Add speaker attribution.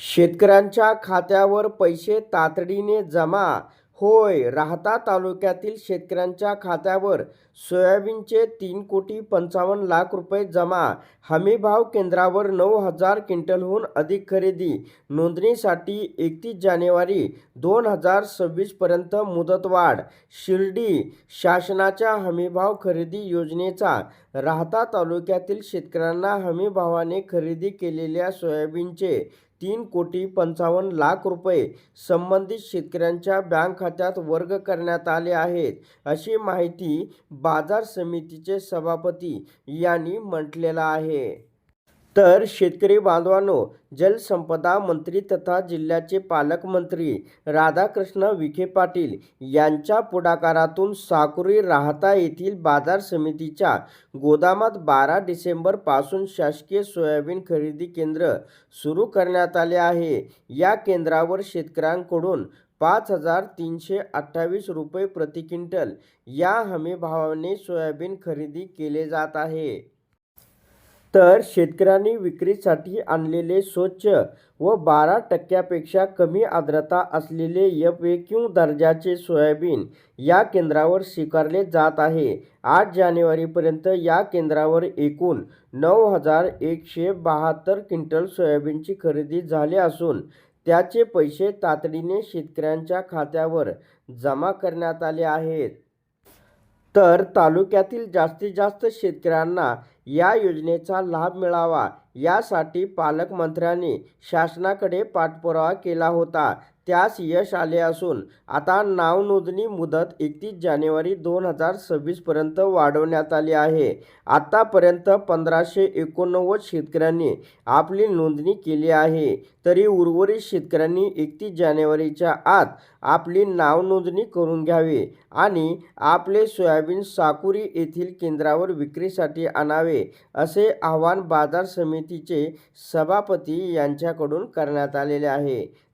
Speaker 1: शेतकऱ्यांच्या खात्यावर पैसे तातडीने जमा. होय, राहाता तालुक्यातील शेतकऱ्यांच्या खात्यावर सोयाबीनचे 3,55,00,000 रुपये जमा. हमीभाव केंद्रावर 9,000 क्विंटलहून अधिक खरेदी. नोंदणीसाठी 31 जानेवारी 2026 पर्यंत मुदतवाढ. शिर्डी. शासनाच्या हमीभाव खरेदी योजनेचा राहाता तालुक्यातील शेतकऱ्यांना हमीभावाने खरेदी केलेल्या सोयाबीनचे 3,55,00,000 रुपये संबंधित शेतकऱ्यांच्या बँक खात्यात वर्ग करण्यात आले आहेत, अशी माहिती बाजार समितीचे सभापती यांनी म्हटलेलं आहे. तर शेतकरी बांधवांनो, जलसंपदा मंत्री तथा जिल्ह्याचे पालकमंत्री राधाकृष्ण विखे पाटील यांच्या पुढाकारातून साकुरी राहाता येथील बाजार समितीच्या गोदामात 12 डिसेंबरपासून शासकीय सोयाबीन खरेदी केंद्र सुरू करण्यात आले आहे. या केंद्रावर शेतकऱ्यांकडून 5,328 रुपये प्रति क्विंटल या हमीभावाने सोयाबीन खरेदी केले जात आहे. तर शेतकऱ्यांनी विक्रीसाठी आणलेले स्वच्छ व 12% कमी आर्द्रता असलेले FAQ दर्जाचे सोयाबीन या केंद्रावर स्वीकारले जात आहे. 8 जानेवारीपर्यंत या केंद्रावर एकूण 9,172 क्विंटल सोयाबीनची खरेदी झाली असून त्याचे पैसे तातडीने शेतकऱ्यांच्या खात्यावर जमा करण्यात आले आहेत. तर तालुक्यातील जास्तीत जास्त शेतकऱ्यांना या योजनेचा लाभ मिळावा यासाठी पालकमंत्र्यांनी शासनाकडे पाठपुरावा केला होता. त्यास यश आले असून आता नावनोंदणी मुदत 31 जानेवारी 2026 पर्यंत वाढवण्यात आली आहे. आतापर्यंत 1,589 शेतकऱ्यांनी आपली नोंदणी केली आहे. तरी उर्वरित शेतकऱ्यांनी 31 जानेवारीच्या आत आपली नावनोंदणी करून घ्यावी आणि आपले सोयाबीन साकुरी येथील केंद्रावर विक्रीसाठी आणावे, असे आवाहन बाजार समितीचे सभापती यांच्याकडून करण्यात आलेले आहे.